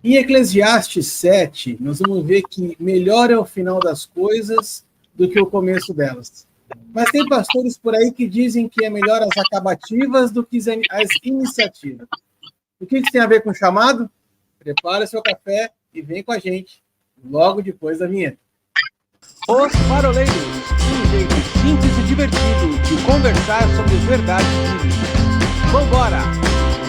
Em Eclesiastes 7, nós vamos ver que melhor é o final das coisas do que o começo delas. Mas tem pastores por aí que dizem que é melhor as acabativas do que as iniciativas. O que isso tem a ver com o chamado? Prepara seu café e vem com a gente logo depois da vinheta. Os Paroleiros, um jeito simples e divertido de conversar sobre verdades bíblicas. Vambora!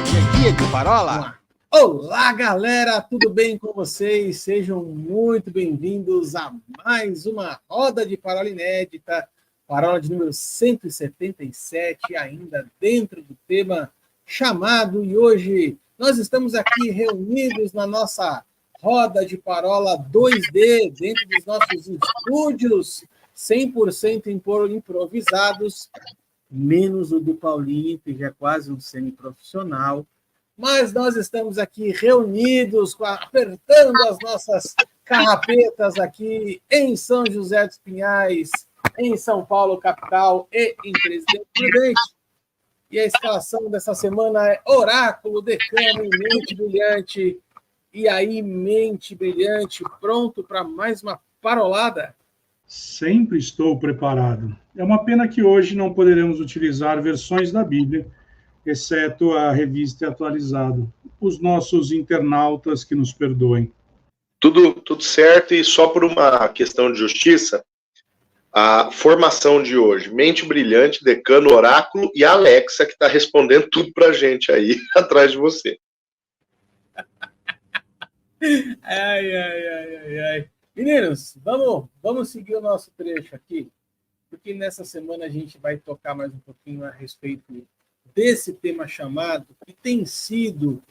Hoje é dia de parola! Olá, galera! Tudo bem com vocês? Sejam muito bem-vindos a mais uma roda de parola inédita, parola de número 177, ainda dentro do tema chamado. E hoje nós estamos aqui reunidos na nossa roda de parola 2D, dentro dos nossos estúdios 100% improvisados, menos o do Paulinho, que já é quase um semiprofissional. Mas nós estamos aqui reunidos, apertando as nossas carrapetas aqui em São José dos Pinhais, em São Paulo, capital, e em Presidente Prudente. E a escalação dessa semana é Oráculo, Decano e Mente Brilhante. E aí, Mente Brilhante, pronto para mais uma parolada? Sempre estou preparado. É uma pena que hoje não poderemos utilizar versões da Bíblia, exceto a revista atualizado. Os nossos internautas que nos perdoem. Tudo certo, e só por uma questão de justiça, a formação de hoje, Mente Brilhante, Decano, Oráculo e a Alexa, que está respondendo tudo para a gente aí, atrás de você. Ai. Meninos, vamos seguir o nosso trecho aqui, porque nessa semana a gente vai tocar mais um pouquinho a respeito desse tema chamado, que tem sido,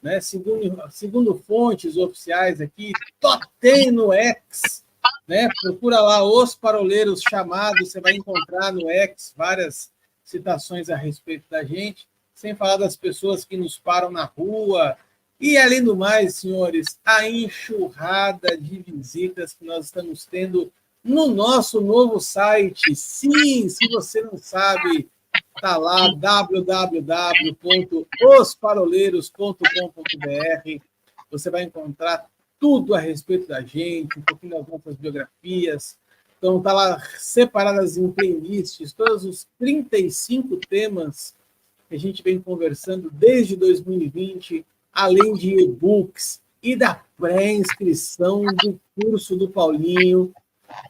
né, segundo fontes oficiais aqui, top 10 no X, né? Procura lá Os Paroleiros Chamados, você vai encontrar no X várias citações a respeito da gente, sem falar das pessoas que nos param na rua. E, além do mais, senhores, a enxurrada de visitas que nós estamos tendo no nosso novo site. Sim, se você não sabe, está lá, www.osparoleiros.com.br. Você vai encontrar tudo a respeito da gente, um pouquinho das nossas biografias. Então, está lá separadas em playlists, todos os 35 temas que a gente vem conversando desde 2020, além de e-books e da pré-inscrição do curso do Paulinho,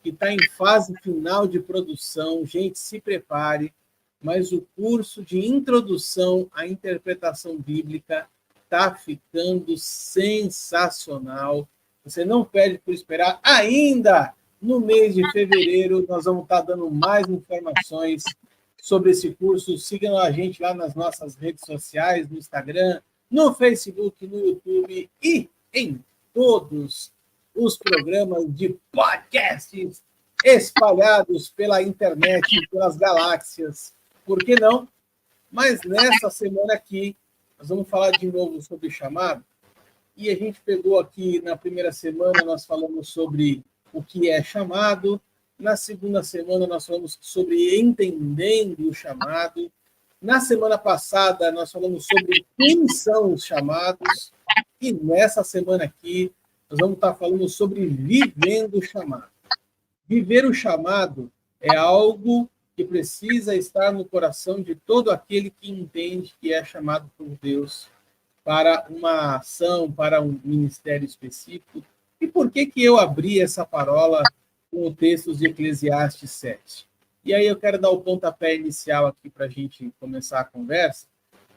que está em fase final de produção. Gente, se prepare, mas o curso de introdução à interpretação bíblica está ficando sensacional. Você não perde por esperar. Ainda no mês de fevereiro, nós vamos estar dando mais informações sobre esse curso. Sigam a gente lá nas nossas redes sociais, no Instagram, no Facebook, no YouTube e em todos os programas de podcasts espalhados pela internet, pelas galáxias. Por que não? Mas nessa semana aqui, nós vamos falar de novo sobre chamado. E a gente pegou aqui, na primeira semana, nós falamos sobre o que é chamado. Na segunda semana, nós falamos sobre entendendo o chamado. Na semana passada, nós falamos sobre quem são os chamados. E nessa semana aqui, nós vamos estar falando sobre vivendo o chamado. Viver o chamado é algo que precisa estar no coração de todo aquele que entende que é chamado por Deus para uma ação, para um ministério específico. E por que eu abri essa parola com o texto de Eclesiastes 7? E aí eu quero dar o pontapé inicial aqui para a gente começar a conversa,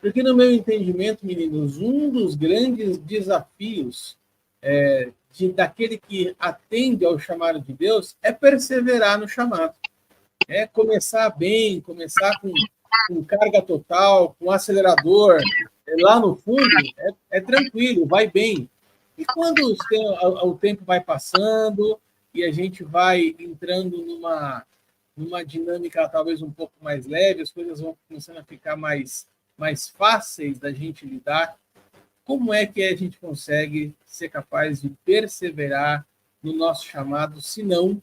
porque no meu entendimento, meninos, um dos grandes desafios daquele que atende ao chamado de Deus é perseverar no chamado. É começar bem, começar com carga total, com acelerador, lá no fundo, é tranquilo, vai bem. E quando o tempo vai passando e a gente vai entrando numa dinâmica talvez um pouco mais leve, as coisas vão começando a ficar mais fáceis da gente lidar, como é que a gente consegue ser capaz de perseverar no nosso chamado, se não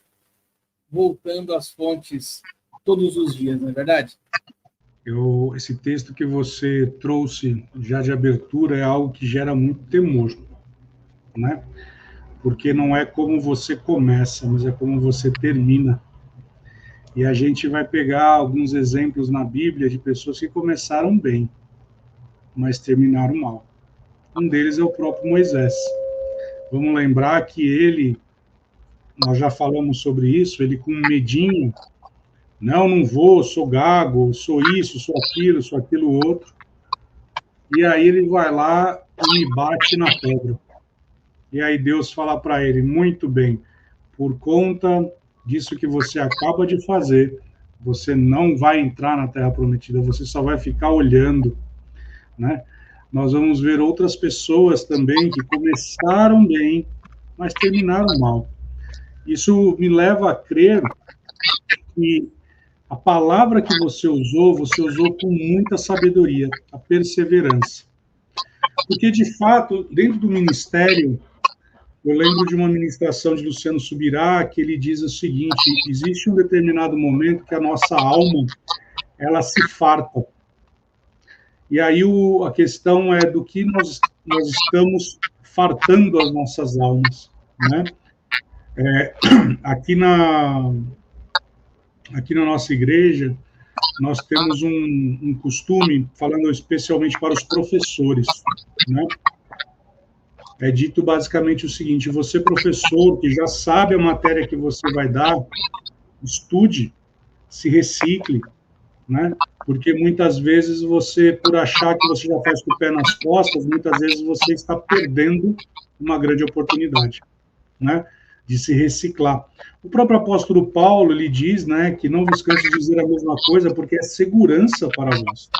voltando às fontes todos os dias, não é verdade? Esse texto que você trouxe já de abertura é algo que gera muito temor. né? Porque não é como você começa, mas é como você termina. E a gente vai pegar alguns exemplos na Bíblia de pessoas que começaram bem, mas terminaram mal. Um deles é o próprio Moisés. Vamos lembrar que ele, nós já falamos sobre isso, ele com medinho, não vou, sou gago, sou isso, sou aquilo outro. E aí ele vai lá e me bate na pedra. E aí Deus fala para ele, muito bem, por conta disso que você acaba de fazer, você não vai entrar na Terra Prometida, você só vai ficar olhando, né? Nós vamos ver outras pessoas também que começaram bem, mas terminaram mal. Isso me leva a crer que a palavra que você usou com muita sabedoria, a perseverança. Porque, de fato, dentro do ministério, eu lembro de uma ministração de Luciano Subirá, que ele diz o seguinte, existe um determinado momento que a nossa alma, ela se farta. E aí a questão é do que nós estamos fartando as nossas almas, né? Aqui na nossa igreja, nós temos um costume, falando especialmente para os professores, né? É dito basicamente o seguinte, você professor que já sabe a matéria que você vai dar, estude, se recicle, né? Porque muitas vezes você, por achar que você já faz com o pé nas costas, muitas vezes você está perdendo uma grande oportunidade, né? De se reciclar. O próprio apóstolo Paulo, ele diz, né, que não vos canso de dizer a mesma coisa, porque é segurança para vós.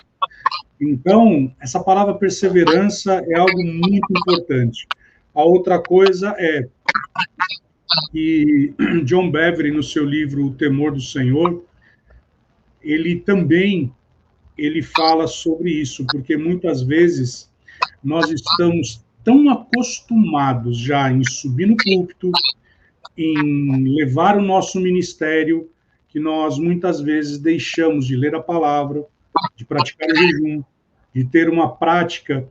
Então, essa palavra perseverança é algo muito importante. A outra coisa é que John Bevere, no seu livro O Temor do Senhor, ele fala sobre isso, porque muitas vezes nós estamos tão acostumados já em subir no púlpito, em levar o nosso ministério, que nós muitas vezes deixamos de ler a palavra, de praticar o jejum, de ter uma prática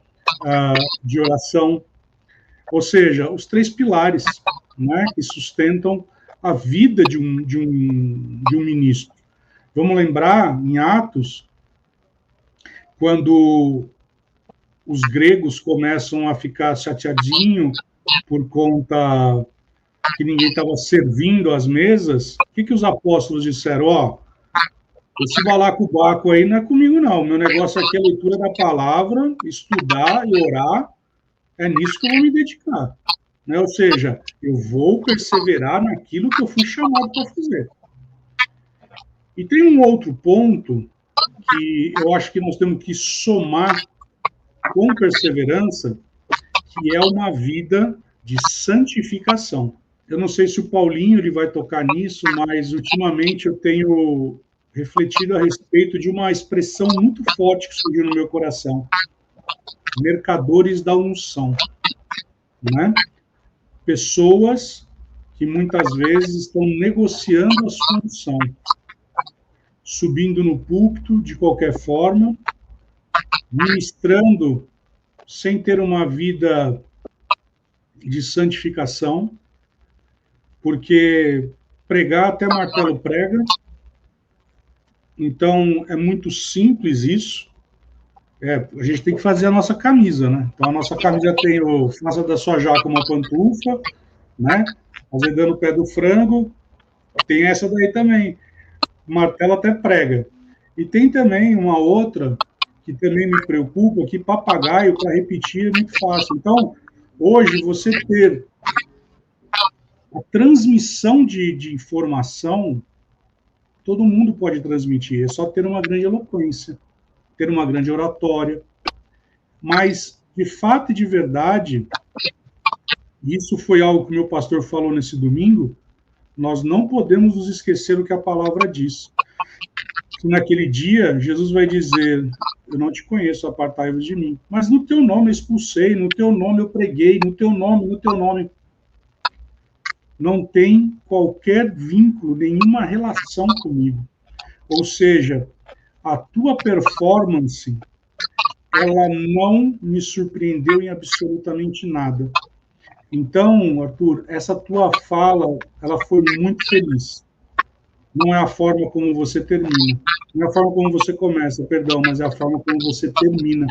de oração, ou seja, os 3 pilares, né, que sustentam a vida de um ministro. Vamos lembrar, em Atos, quando os gregos começam a ficar chateadinhos por conta que ninguém estava servindo às mesas, o que os apóstolos disseram? Esse balacobaco aí não é comigo, não. Meu negócio aqui é a leitura da palavra, estudar e orar. É nisso que eu vou me dedicar. Né? Ou seja, eu vou perseverar naquilo que eu fui chamado para fazer. E tem um outro ponto que eu acho que nós temos que somar com perseverança, que é uma vida de santificação. Eu não sei se o Paulinho ele vai tocar nisso, mas ultimamente eu tenho refletido a respeito de uma expressão muito forte que surgiu no meu coração. Mercadores da unção. Né? Pessoas que muitas vezes estão negociando a sua unção, subindo no púlpito de qualquer forma, ministrando sem ter uma vida de santificação, porque pregar até martelo prega, então é muito simples isso. A gente tem que fazer a nossa camisa, né? Então a nossa camisa tem o faça da sua jaca uma pantufa, né? Azedando o pé do frango, tem essa daí também. O martelo até prega. E tem também uma outra que também me preocupa, que papagaio para repetir é muito fácil. Então, hoje você ter a transmissão de informação, todo mundo pode transmitir, é só ter uma grande eloquência, ter uma grande oratória, mas, de fato e de verdade, isso foi algo que o meu pastor falou nesse domingo, nós não podemos nos esquecer do que a palavra diz. Que naquele dia, Jesus vai dizer, eu não te conheço, apartai-vos de mim, mas no teu nome eu expulsei, no teu nome eu preguei, no teu nome. Não tem qualquer vínculo, nenhuma relação comigo. Ou seja, a tua performance, ela não me surpreendeu em absolutamente nada. Então, Arthur, essa tua fala, ela foi muito feliz. Não é a forma como você termina. Não é a forma como você começa, perdão, mas é a forma como você termina.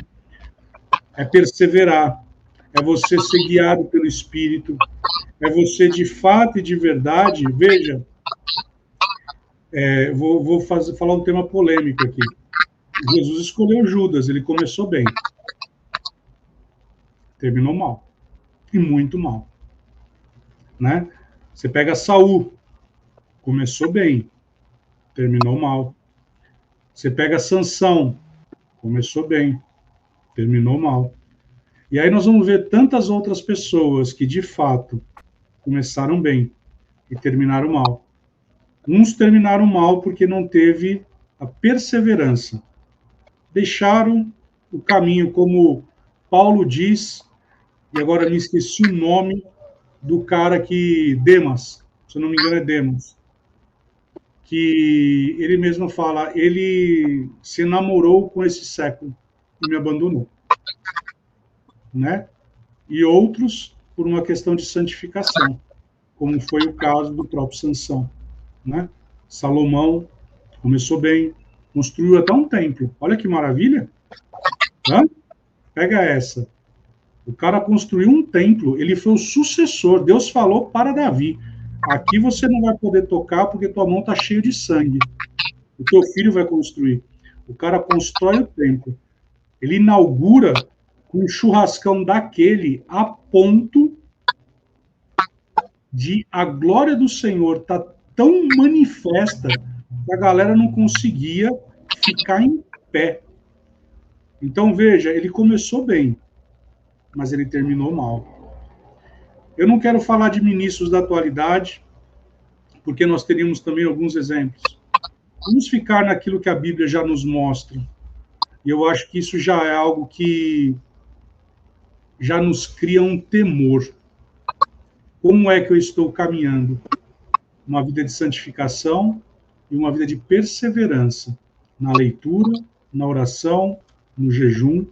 É perseverar. É você ser guiado pelo Espírito. É você, de fato e de verdade, veja, vou falar um tema polêmico aqui. Jesus escolheu Judas, ele começou bem. Terminou mal. E muito mal. Né? Você pega Saul, começou bem, terminou mal. Você pega Sansão, começou bem, terminou mal. E aí nós vamos ver tantas outras pessoas que, de fato, começaram bem e terminaram mal. Uns terminaram mal porque não teve a perseverança. Deixaram o caminho, como Paulo diz, e agora me esqueci o nome do cara que... Demas, se eu não me engano é Demas, que ele mesmo fala, ele se namorou com esse século e me abandonou. Né? E outros por uma questão de santificação, como foi o caso do próprio Sansão. Né? Salomão começou bem, construiu até um templo. Olha que maravilha! Hã? Pega essa. O cara construiu um templo, ele foi o sucessor. Deus falou para Davi, aqui você não vai poder tocar porque tua mão está cheia de sangue. O teu filho vai construir. O cara constrói o templo. Ele inaugura com um churrascão daquele a ponto de a glória do Senhor estar tão manifesta que a galera não conseguia ficar em pé. Então, veja, ele começou bem, mas ele terminou mal. Eu não quero falar de ministros da atualidade, porque nós teríamos também alguns exemplos. Vamos ficar naquilo que a Bíblia já nos mostra. E eu acho que isso já é algo que já nos cria um temor. Como é que eu estou caminhando? Uma vida de santificação e uma vida de perseverança na leitura, na oração, no jejum,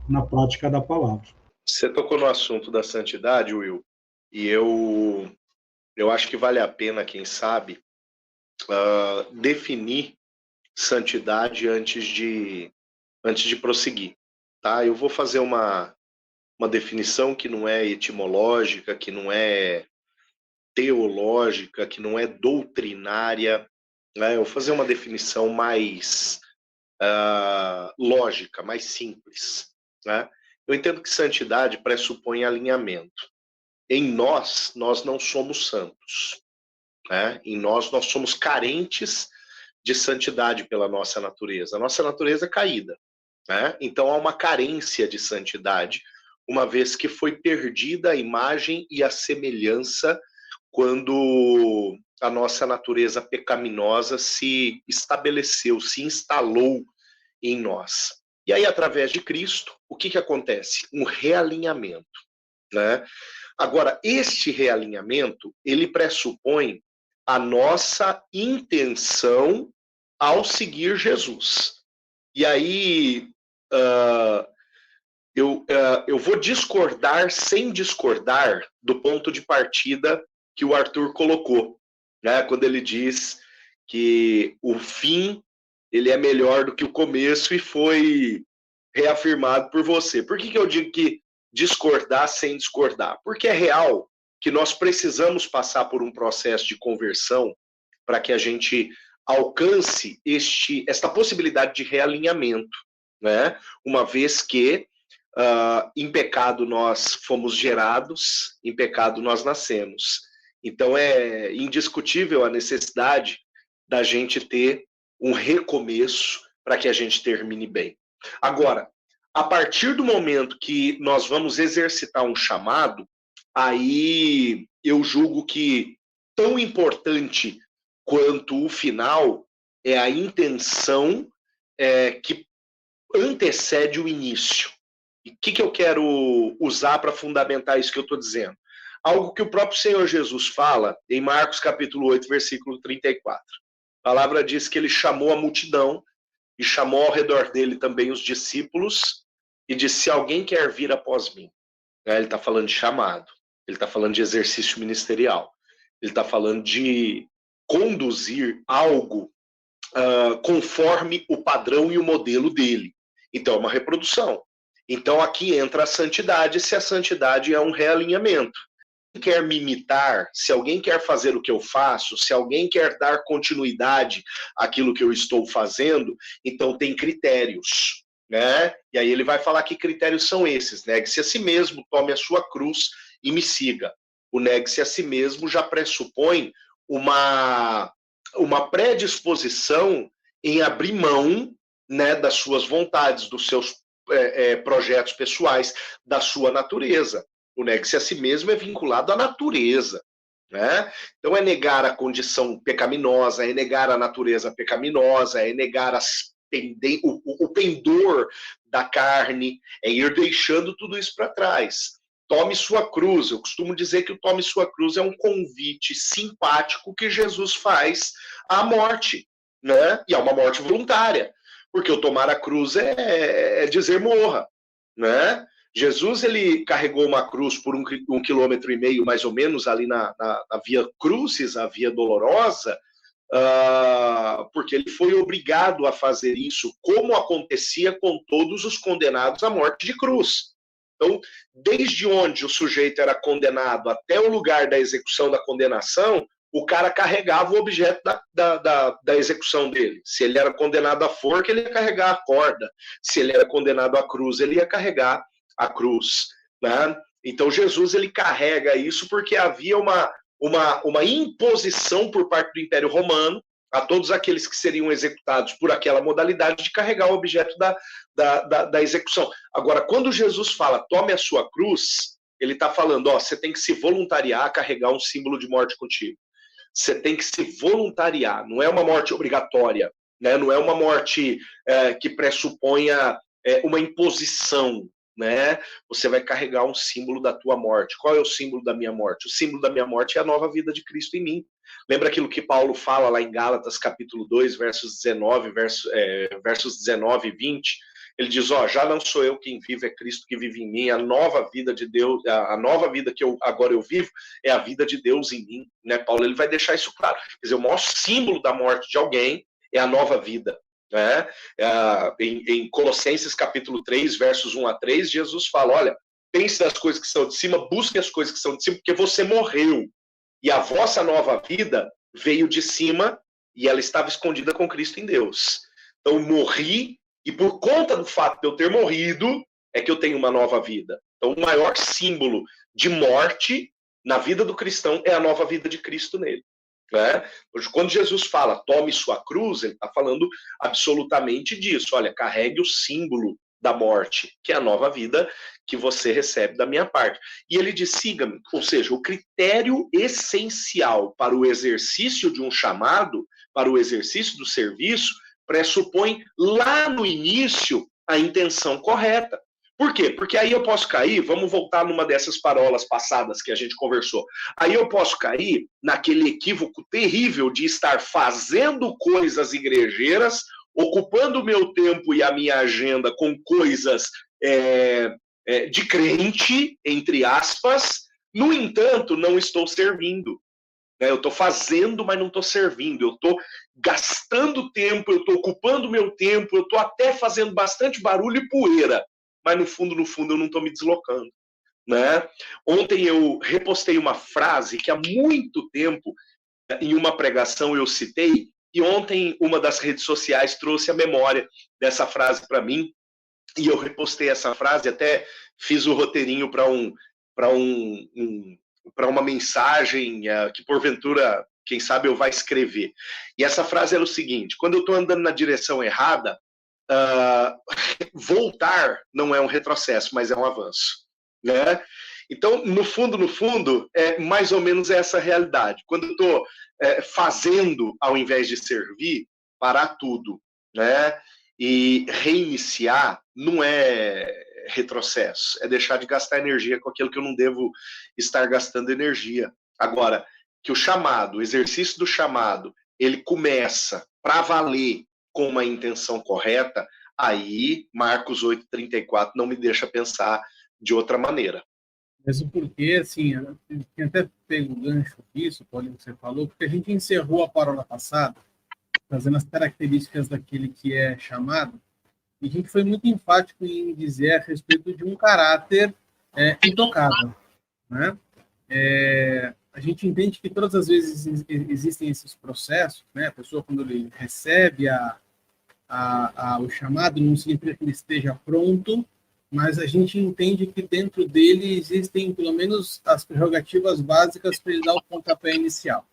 na prática da palavra. Você tocou no assunto da santidade, Will, e eu acho que vale a pena, quem sabe, definir santidade antes de prosseguir. Tá? Eu vou fazer uma definição que não é etimológica, que não é teológica, que não é doutrinária. Né? Eu vou fazer uma definição mais lógica, mais simples. Né? Eu entendo que santidade pressupõe alinhamento. Em nós não somos santos. Né? Em nós somos carentes de santidade pela nossa natureza. A nossa natureza é caída. Né? Então há uma carência de santidade, uma vez que foi perdida a imagem e a semelhança quando a nossa natureza pecaminosa se estabeleceu, se instalou em nós. E aí, através de Cristo, o que acontece? Um realinhamento. Né? Agora, este realinhamento, ele pressupõe a nossa intenção ao seguir Jesus. E aí, eu vou discordar sem discordar do ponto de partida que o Arthur colocou, né? Quando ele diz que o fim ele é melhor do que o começo e foi reafirmado por você. Por que eu digo que discordar sem discordar? Porque é real que nós precisamos passar por um processo de conversão para que a gente alcance esta possibilidade de realinhamento, né? Uma vez que em pecado nós fomos gerados, em pecado nós nascemos. Então é indiscutível a necessidade da gente ter um recomeço para que a gente termine bem. Agora, a partir do momento que nós vamos exercitar um chamado, aí eu julgo que tão importante quanto o final é a intenção que antecede o início. E o que eu quero usar para fundamentar isso que eu estou dizendo? Algo que o próprio Senhor Jesus fala em Marcos capítulo 8, versículo 34. A palavra diz que ele chamou a multidão e chamou ao redor dele também os discípulos e disse, se alguém quer vir após mim. Ele está falando de chamado. Ele está falando de exercício ministerial. Ele está falando de conduzir algo conforme o padrão e o modelo dele. Então, é uma reprodução. Então, aqui entra a santidade, se a santidade é um realinhamento. Se alguém quer me imitar, se alguém quer fazer o que eu faço, se alguém quer dar continuidade àquilo que eu estou fazendo, então tem critérios, né? E aí ele vai falar que critérios são esses: negue-se a si mesmo, tome a sua cruz e me siga. O negue-se a si mesmo já pressupõe uma predisposição em abrir mão, né, das suas vontades, dos seus projetos pessoais, da sua natureza. O negue-se a si mesmo é vinculado à natureza, né? Então é negar a condição pecaminosa, é negar a natureza pecaminosa, é negar o pendor da carne, é ir deixando tudo isso para trás. Tome sua cruz. Eu costumo dizer que o tome sua cruz é um convite simpático que Jesus faz à morte, né? E é uma morte voluntária, porque o tomar a cruz é dizer morra, né? Jesus, ele carregou uma cruz por 1,5 quilômetro, mais ou menos, ali na Via Crucis, a Via Dolorosa, porque ele foi obrigado a fazer isso, como acontecia com todos os condenados à morte de cruz. Então, desde onde o sujeito era condenado até o lugar da execução da condenação, o cara carregava o objeto da execução dele. Se ele era condenado à forca, ele ia carregar a corda. Se ele era condenado à cruz, ele ia carregar a cruz, né? Então Jesus, ele carrega isso porque havia uma imposição por parte do Império Romano a todos aqueles que seriam executados por aquela modalidade de carregar o objeto da execução. Agora, quando Jesus fala, tome a sua cruz, ele está falando, você tem que se voluntariar a carregar um símbolo de morte contigo. Você tem que se voluntariar, não é uma morte obrigatória, né? Não é uma morte que pressuponha uma imposição, né? Você vai carregar um símbolo da tua morte. Qual é o símbolo da minha morte? O símbolo da minha morte é a nova vida de Cristo em mim. Lembra aquilo que Paulo fala lá em Gálatas, capítulo 2, versos 19 e 20? Ele diz, já não sou eu quem vive, é Cristo que vive em mim. A nova vida de Deus, a nova vida que agora eu vivo, é a vida de Deus em mim, né? Paulo, ele vai deixar isso claro. Quer dizer, o maior símbolo da morte de alguém é a nova vida, né? Em Colossenses capítulo 3, versos 1 a 3, Jesus fala, olha, pense nas coisas que são de cima, busque as coisas que são de cima, porque você morreu, e a vossa nova vida veio de cima, e ela estava escondida com Cristo em Deus. Então, morri, e por conta do fato de eu ter morrido, é que eu tenho uma nova vida. Então, o maior símbolo de morte na vida do cristão é a nova vida de Cristo nele, né? Quando Jesus fala, tome sua cruz, ele está falando absolutamente disso. Olha, carregue o símbolo da morte, que é a nova vida que você recebe da minha parte. E ele diz, siga-me. Ou seja, o critério essencial para o exercício de um chamado, para o exercício do serviço, pressupõe lá no início a intenção correta. Por quê? Porque aí eu posso cair, vamos voltar numa dessas parolas passadas que a gente conversou, aí eu posso cair naquele equívoco terrível de estar fazendo coisas igrejeiras, ocupando o meu tempo e a minha agenda com coisas de crente, entre aspas, no entanto, não estou servindo. Eu estou fazendo, mas não estou servindo. Eu estou gastando tempo, eu estou ocupando meu tempo, eu estou até fazendo bastante barulho e poeira, mas no fundo eu não estou me deslocando, né? Ontem eu repostei uma frase que há muito tempo, em uma pregação, eu citei, e ontem uma das redes sociais trouxe a memória dessa frase para mim, e eu repostei essa frase, até fiz o roteirinho para uma mensagem que porventura, quem sabe, eu vá escrever. E essa frase era o seguinte, quando eu estou andando na direção errada, voltar não é um retrocesso, mas é um avanço, né? Então, no fundo, é mais ou menos essa realidade. Quando eu estou fazendo, ao invés de servir, parar tudo, né? E reiniciar não é retrocesso, é deixar de gastar energia com aquilo que eu não devo estar gastando energia. Agora, que o chamado, o exercício do chamado, ele começa para valer com uma intenção correta, aí Marcos 8,34 não me deixa pensar de outra maneira. Mesmo porque, assim, eu tinha até pego o gancho disso, Paulinho, que você falou, porque a gente encerrou a parola passada, trazendo as características daquele que é chamado, e a gente foi muito enfático em dizer a respeito de um caráter intocável, né? A gente entende que todas as vezes existem esses processos, né? A pessoa, quando ele recebe o chamado, não significa que ele esteja pronto, mas a gente entende que dentro dele existem, pelo menos, as prerrogativas básicas para ele dar o pontapé inicial.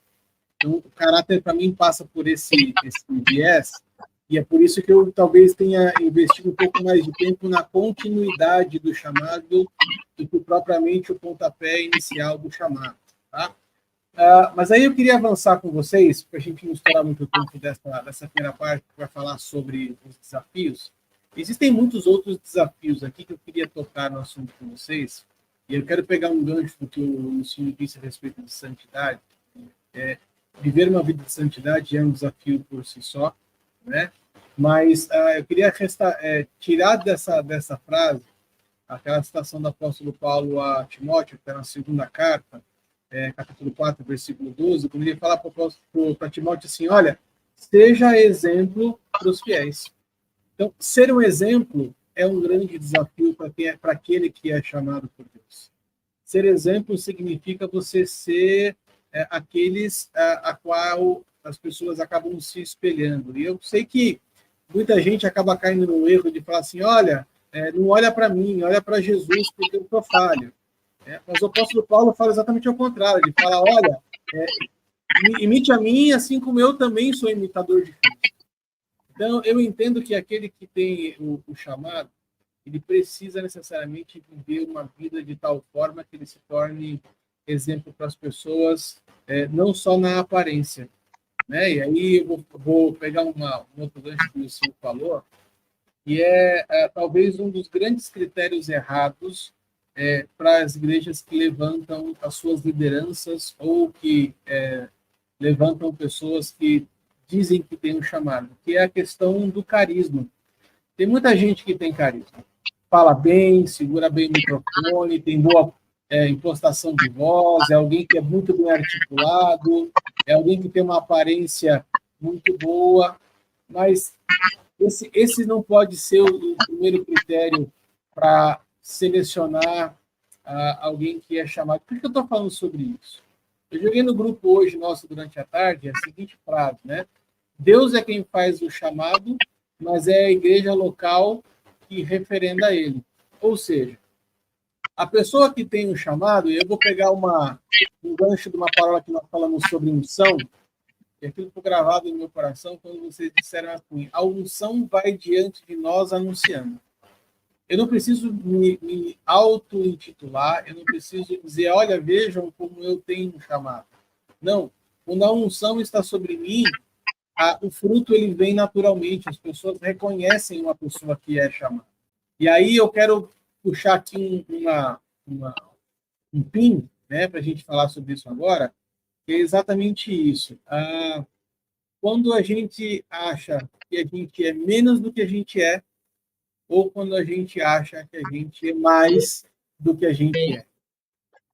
Então, o caráter, para mim, passa por esse viés, e é por isso que eu talvez tenha investido um pouco mais de tempo na continuidade do chamado do que propriamente o pontapé inicial do chamado. Tá? Mas aí eu queria avançar com vocês, para a gente não estourar muito tempo dessa primeira parte, para falar sobre os desafios. Existem muitos outros desafios aqui que eu queria tocar no assunto com vocês, e eu quero pegar um gancho do que o senhor disse a respeito de santidade. Viver uma vida de santidade é um desafio por si só, né? Mas eu queria tirar dessa frase aquela citação do apóstolo Paulo a Timóteo, que está na segunda carta, capítulo 4, versículo 12, quando ele fala para Timóteo assim, olha, seja exemplo para os fiéis. Então, ser um exemplo é um grande desafio para aquele que é chamado por Deus. Ser exemplo significa você ser aqueles a qual as pessoas acabam se espelhando. E eu sei que muita gente acaba caindo no erro de falar assim, olha, não olha para mim, olha para Jesus, porque eu sou falho. Mas o apóstolo Paulo fala exatamente ao contrário. Ele fala, olha, imite a mim, assim como eu também sou imitador de Cristo. Então, eu entendo que aquele que tem o chamado, ele precisa necessariamente viver uma vida de tal forma que ele se torne exemplo para as pessoas, não só na aparência. Né? E aí eu vou pegar um outro gancho que o senhor falou, que talvez um dos grandes critérios errados para as igrejas que levantam as suas lideranças ou que levantam pessoas que dizem que têm um chamado, que é a questão do carisma. Tem muita gente que tem carisma. Fala bem, segura bem o microfone, tem boa impostação de voz, é alguém que é muito bem articulado, é alguém que tem uma aparência muito boa, mas esse não pode ser o primeiro critério para selecionar alguém que é chamado. Por que eu estou falando sobre isso? Eu joguei no grupo hoje, nosso, durante a tarde, a seguinte frase, né? Deus é quem faz o chamado, mas é a igreja local que referenda ele. Ou seja, a pessoa que tem um chamado, e eu vou pegar um gancho de uma palavra que nós falamos sobre unção, e aquilo ficou gravado no meu coração quando vocês disseram assim, a unção vai diante de nós anunciando. Eu não preciso me auto-intitular, eu não preciso dizer, olha, vejam como eu tenho um chamado. Não, quando a unção está sobre mim, o fruto ele vem naturalmente, as pessoas reconhecem uma pessoa que é chamada. E aí eu quero puxar aqui um pin, né, para a gente falar sobre isso agora, que é exatamente isso. Quando a gente acha que a gente é menos do que a gente é, ou quando a gente acha que a gente é mais do que a gente é.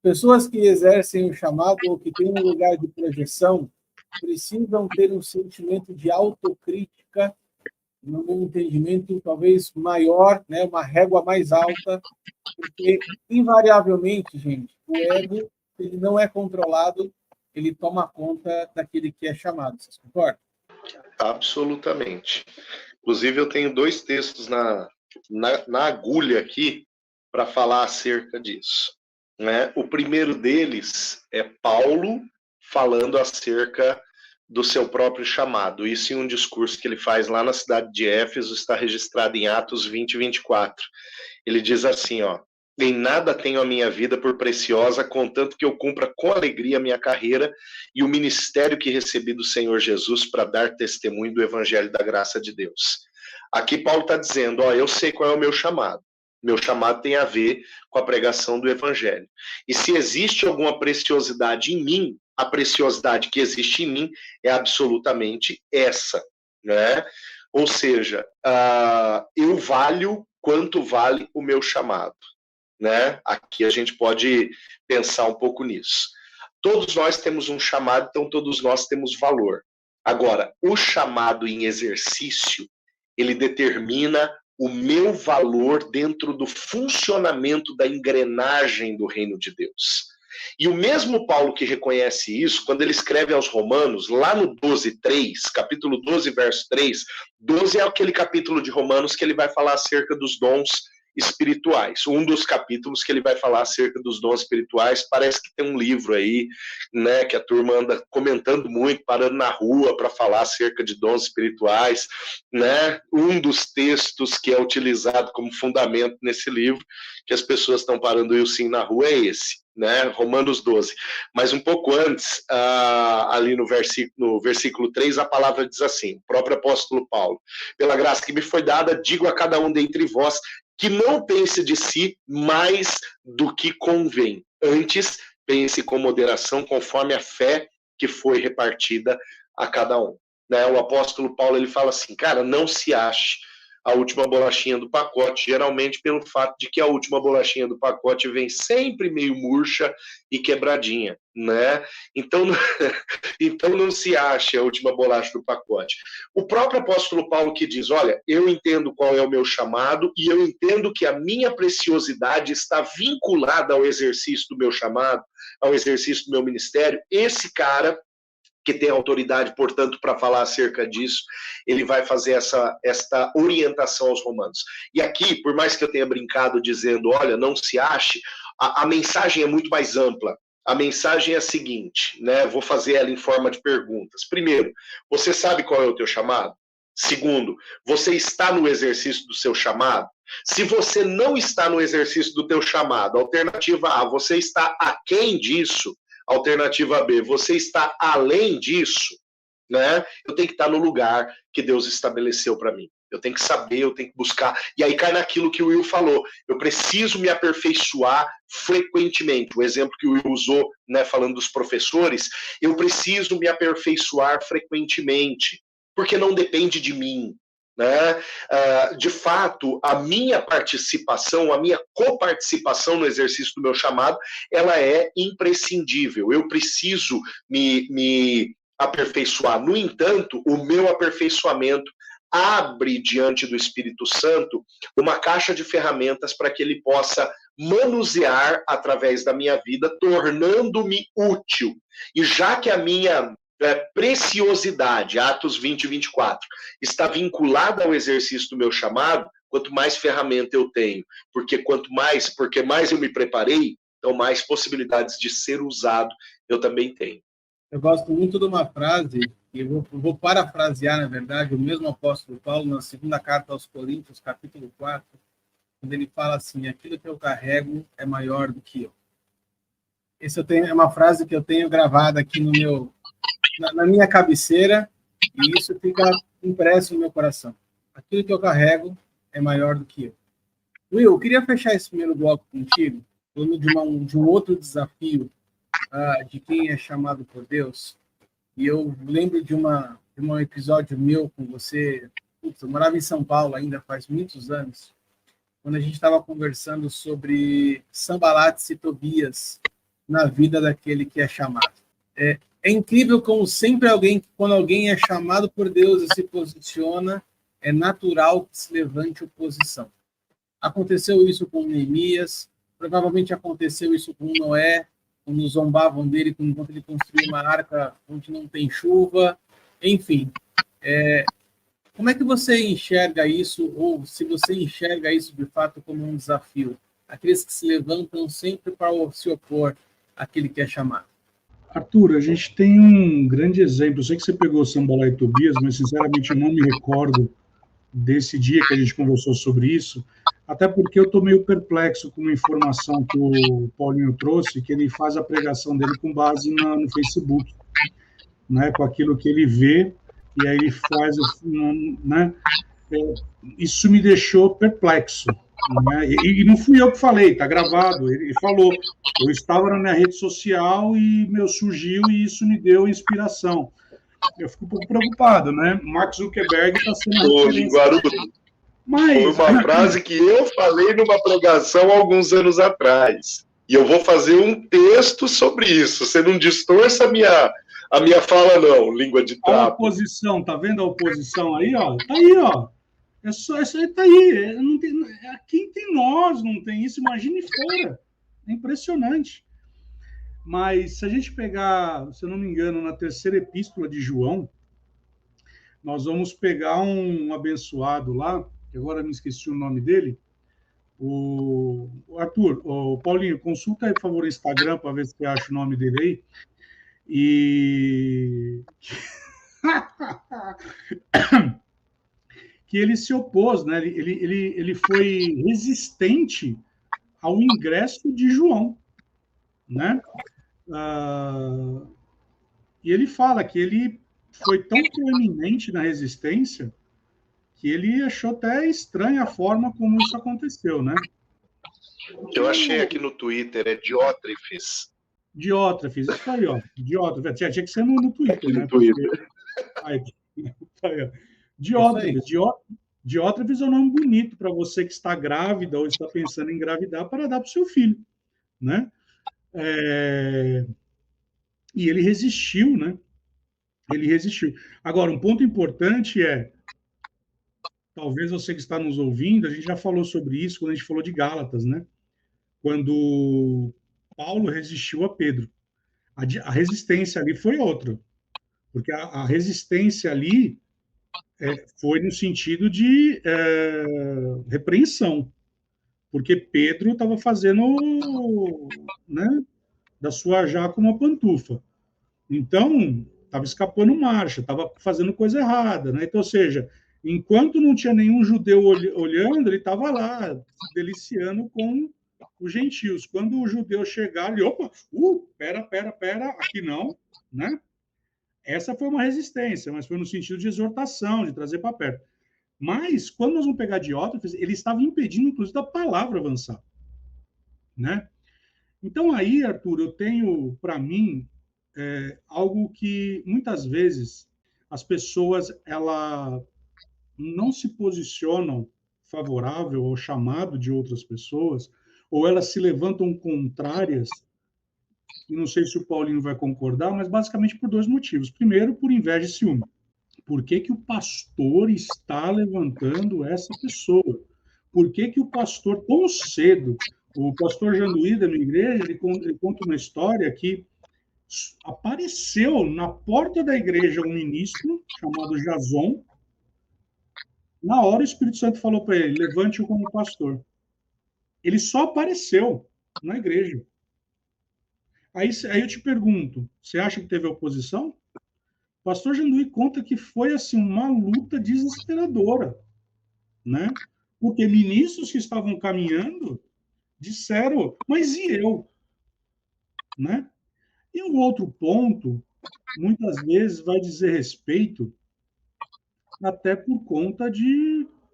Pessoas que exercem o chamado ou que têm um lugar de projeção precisam ter um sentimento de autocrítica, no meu entendimento, talvez maior, né, uma régua mais alta, porque, invariavelmente, gente, o ego, ele não é controlado, ele toma conta daquele que é chamado. Vocês concordam? Absolutamente. Inclusive, eu tenho 2 textos na agulha aqui para falar acerca disso. Né? O primeiro deles é Paulo falando acerca do seu próprio chamado. Isso em um discurso que ele faz lá na cidade de Éfeso, está registrado em Atos 20, 24. Ele diz assim, ó, em nada tenho a minha vida por preciosa, contanto que eu cumpra com alegria a minha carreira e o ministério que recebi do Senhor Jesus para dar testemunho do evangelho da graça de Deus. Aqui Paulo está dizendo, ó, eu sei qual é o meu chamado. Meu chamado tem a ver com a pregação do evangelho. E se existe alguma preciosidade em mim, a preciosidade que existe em mim é absolutamente essa, né? Ou seja, eu valho quanto vale o meu chamado. né? Aqui a gente pode pensar um pouco nisso. Todos nós temos um chamado, então todos nós temos valor. Agora, o chamado em exercício, ele determina o meu valor dentro do funcionamento da engrenagem do reino de Deus. E o mesmo Paulo que reconhece isso, quando ele escreve aos Romanos, lá no 12:3, capítulo 12, verso 3, 12 é aquele capítulo de Romanos que ele vai falar acerca dos dons espirituais. Um dos capítulos que ele vai falar acerca dos dons espirituais, parece que tem um livro aí, né, que a turma anda comentando muito, parando na rua para falar acerca de dons espirituais, né? Um dos textos que é utilizado como fundamento nesse livro, que as pessoas estão parando o sim na rua, é esse, né? Romanos 12. Mas um pouco antes, ali no versículo 3, a palavra diz assim, o próprio apóstolo Paulo: pela graça que me foi dada, digo a cada um dentre vós, que não pense de si mais do que convém. Antes, pense com moderação, conforme a fé que foi repartida a cada um. Né? O apóstolo Paulo, ele fala assim, cara, não se ache a última bolachinha do pacote, geralmente pelo fato de que a última bolachinha do pacote vem sempre meio murcha e quebradinha, né? Então não se ache a última bolacha do pacote. O próprio apóstolo Paulo que diz, olha, eu entendo qual é o meu chamado e eu entendo que a minha preciosidade está vinculada ao exercício do meu chamado, ao exercício do meu ministério. Esse cara que tem autoridade, portanto, para falar acerca disso, ele vai fazer esta orientação aos romanos. E aqui, por mais que eu tenha brincado dizendo, olha, não se ache, a mensagem é muito mais ampla. A mensagem é a seguinte, né? Vou fazer ela em forma de perguntas. Primeiro, você sabe qual é o teu chamado? Segundo, você está no exercício do seu chamado? Se você não está no exercício do teu chamado, alternativa A, você está aquém disso. Alternativa B, você está além disso, né? Eu tenho que estar no lugar que Deus estabeleceu para mim. Eu tenho que saber, eu tenho que buscar. E aí cai naquilo que o Will falou. Eu preciso me aperfeiçoar frequentemente. O exemplo que o Will usou, né, falando dos professores, eu preciso me aperfeiçoar frequentemente, porque não depende de mim. Né? De fato, a minha participação, a minha coparticipação no exercício do meu chamado, ela é imprescindível. Eu preciso me aperfeiçoar. No entanto, o meu aperfeiçoamento abre diante do Espírito Santo uma caixa de ferramentas para que ele possa manusear através da minha vida, tornando-me útil. E já que a minha preciosidade, Atos 20 e 24, está vinculada ao exercício do meu chamado, quanto mais ferramenta eu tenho, porque mais eu me preparei, então mais possibilidades de ser usado eu também tenho. Eu gosto muito de uma frase, e eu vou parafrasear, na verdade, o mesmo apóstolo Paulo, na segunda carta aos Coríntios, capítulo 4, quando ele fala assim, aquilo que eu carrego é maior do que eu. É uma frase que eu tenho gravada aqui na minha cabeceira, e isso fica impresso no meu coração. Aquilo que eu carrego é maior do que eu. Will, eu queria fechar esse primeiro bloco contigo, falando de um outro desafio de quem é chamado por Deus. E eu lembro de um episódio meu com você, eu morava em São Paulo ainda faz muitos anos, quando a gente estava conversando sobre Sanbalate e Tobias na vida daquele que é chamado. É incrível como sempre quando alguém é chamado por Deus e se posiciona, é natural que se levante oposição. Aconteceu isso com Neemias, provavelmente aconteceu isso com Noé, quando zombavam dele enquanto ele construiu uma arca onde não tem chuva. Enfim, como é que você enxerga isso, ou se você enxerga isso de fato como um desafio? Aqueles que se levantam sempre para se opor àquele que é chamado. Arthur, a gente tem um grande exemplo. Eu sei que você pegou Sanbalate e Tobias, mas sinceramente eu não me recordo desse dia que a gente conversou sobre isso, até porque eu estou meio perplexo com uma informação que o Paulinho trouxe, que ele faz a pregação dele com base no Facebook, né, com aquilo que ele vê, e aí ele faz, né, isso me deixou perplexo. Né? E não fui eu que falei, está gravado. Ele falou, eu estava na minha rede social e surgiu e isso me deu inspiração. Eu fico um pouco preocupado, né? Mark Zuckerberg está sendo Hoje em Guarulhos. Mas... Foi uma frase que eu falei numa pregação há alguns anos atrás. E eu vou fazer um texto sobre isso. Você não distorça a minha fala, não, língua de trapo. A oposição, tá vendo a oposição aí, ó? Tá aí, ó. É só, isso aí tá aí. Não tem, aqui entre nós não tem isso, imagine fora. É impressionante. Mas se a gente pegar, se eu não me engano, na terceira epístola de João, nós vamos pegar um abençoado lá, que agora me esqueci o nome dele, o Arthur, o Paulinho, consulta aí, por favor, o Instagram para ver se você acha o nome dele aí. E que ele se opôs, né? Ele foi resistente ao ingresso de João, né? E ele fala que ele foi tão proeminente na resistência que ele achou até estranha a forma como isso aconteceu, né? Eu achei aqui no Twitter, é Diótrefes. Diótrefes, isso aí, ó. Diótrefes, tinha que ser no Twitter, né? No Twitter. Porque... Aí, ó. Diótrefes. Diótrefes é um nome bonito para você que está grávida ou está pensando em engravidar para dar para o seu filho, né? E ele resistiu, né? Ele resistiu. Agora, um ponto importante é, talvez você que está nos ouvindo, a gente já falou sobre isso quando a gente falou de Gálatas, né? Quando Paulo resistiu a Pedro. A resistência ali foi outra, porque a resistência ali foi no sentido de repreensão, porque Pedro estava fazendo, né, da sua jaca uma pantufa. Então, estava escapando marcha, estava fazendo coisa errada, né? Então, ou seja, enquanto não tinha nenhum judeu olhando, ele estava lá, deliciando com os gentios. Quando o judeu chegar, ele, opa, pera, aqui não, né? Essa foi uma resistência, mas foi no sentido de exortação, de trazer para perto. Mas, quando nós vamos pegar Diótrefes, ele estava impedindo, inclusive, da palavra avançar, né? Então, aí, Arthur, eu tenho, para mim, algo que, muitas vezes, as pessoas, não se posicionam favorável ao chamado de outras pessoas, ou elas se levantam contrárias, e não sei se o Paulinho vai concordar, mas basicamente por dois motivos. Primeiro, por inveja e ciúme. Por que o pastor está levantando essa pessoa? Por que o pastor, tão cedo, o pastor Janduí da minha igreja, ele conta uma história que apareceu na porta da igreja um ministro chamado Jason. Na hora o Espírito Santo falou para ele, levante-o como pastor. Ele só apareceu na igreja. Aí eu te pergunto, você acha que teve oposição? O pastor Janduí conta que foi assim uma luta desesperadora, né? Porque ministros que estavam caminhando disseram, mas e eu? Né? E o outro ponto, muitas vezes, vai dizer respeito até por conta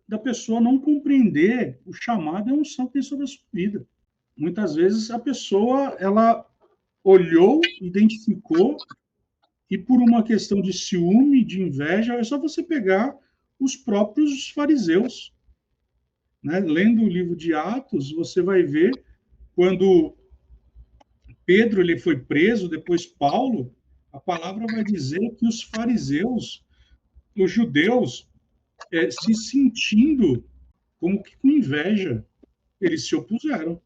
da pessoa não compreender o chamado e a unção que tem sobre a sua vida. Muitas vezes a pessoa, ela olhou, identificou, e por uma questão de ciúme, de inveja, é só você pegar os próprios fariseus. Né? Lendo o livro de Atos, você vai ver quando Pedro ele foi preso, depois Paulo, a palavra vai dizer que os fariseus, os judeus, se sentindo como que com inveja, eles se opuseram.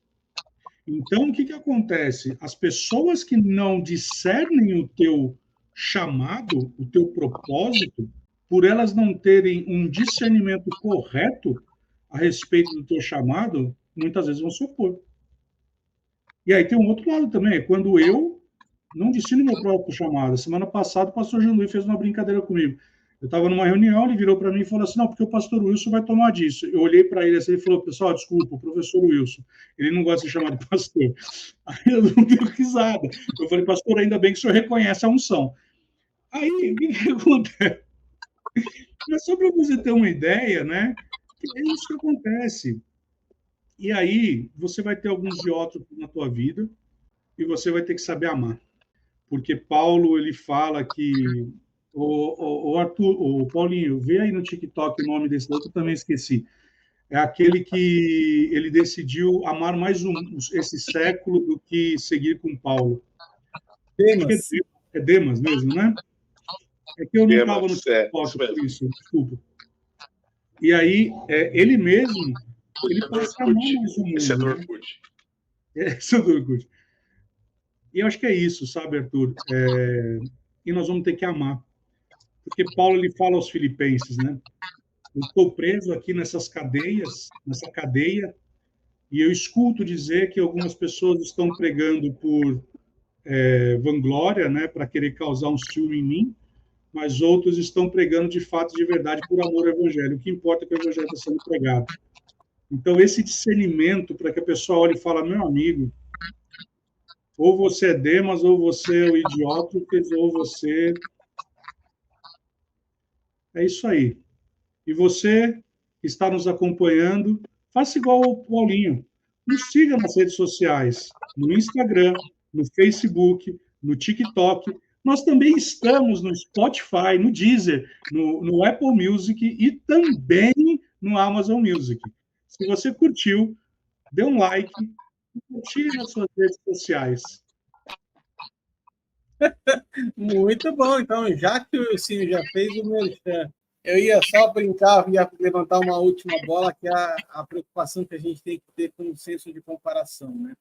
Então, o que acontece? As pessoas que não discernem o teu chamado, o teu propósito, por elas não terem um discernimento correto a respeito do teu chamado, muitas vezes vão se opor. E aí tem um outro lado também, quando eu não discerno meu próprio chamado. Semana passada, o pastor Janduí fez uma brincadeira comigo. Eu estava numa reunião, ele virou para mim e falou assim, não, porque o pastor Wilson vai tomar disso. Eu olhei para ele assim, ele falou, pessoal, desculpa, o professor Wilson, ele não gosta de ser chamado de pastor. Aí eu não dei risada. Eu falei, pastor, ainda bem que o senhor reconhece a unção. Aí, o que acontece? Mas só para você ter uma ideia, né? É isso que acontece. E aí, você vai ter alguns diótrofes na tua vida e você vai ter que saber amar. Porque Paulo, ele fala que... O Arthur, o Paulinho, vê aí no TikTok o nome desse outro, eu também esqueci. é aquele que ele decidiu amar mais esse século do que seguir com Paulo. Demas. Acho que é Demas mesmo, né? É que eu não estava no TikTok, por isso, desculpa. E aí, ele mesmo, ele passa a mão mais o mundo. Esse é do Orkut. Esse é do Orkut. E eu acho que é isso, sabe, Arthur? E nós vamos ter que amar. Porque Paulo, ele fala aos filipenses, né? Eu estou preso aqui nessa cadeia, e eu escuto dizer que algumas pessoas estão pregando por vanglória, né, para querer causar um ciúme em mim, mas outros estão pregando de fato, de verdade, por amor ao evangelho. O que importa é que o evangelho está sendo pregado. Então, esse discernimento para que a pessoa olhe e fale, meu amigo, ou você é Demas, ou você é o idiota, ou você... É isso aí. E você que está nos acompanhando, faça igual o Paulinho. Nos siga nas redes sociais, no Instagram, no Facebook, no TikTok. Nós também estamos no Spotify, no Deezer, no Apple Music e também no Amazon Music. Se você curtiu, dê um like e compartilhe nas suas redes sociais. Muito bom. Então, já que o Ciro já fez o merchan, eu ia só brincar, ia levantar uma última bola, que é a preocupação que a gente tem que ter com o senso de comparação, né?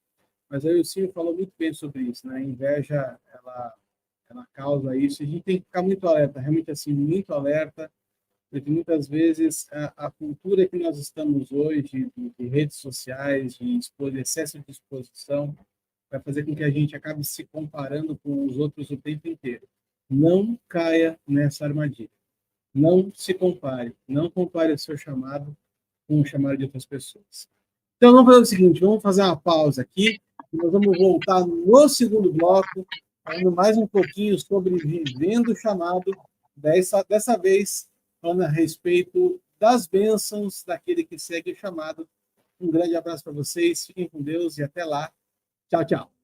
Mas aí o Ciro falou muito bem sobre isso, né? A inveja, ela causa isso. A gente tem que ficar muito alerta, realmente assim, muito alerta, porque muitas vezes a cultura que nós estamos hoje, de redes sociais, de excesso de exposição, vai fazer com que a gente acabe se comparando com os outros o tempo inteiro. Não caia nessa armadilha. Não se compare. Não compare o seu chamado com o chamado de outras pessoas. Então, vamos fazer o seguinte, vamos fazer uma pausa aqui, e nós vamos voltar no segundo bloco, falando mais um pouquinho sobre vivendo o chamado, dessa vez falando a respeito das bênçãos daquele que segue o chamado. Um grande abraço para vocês, fiquem com Deus e até lá. Tchau, tchau.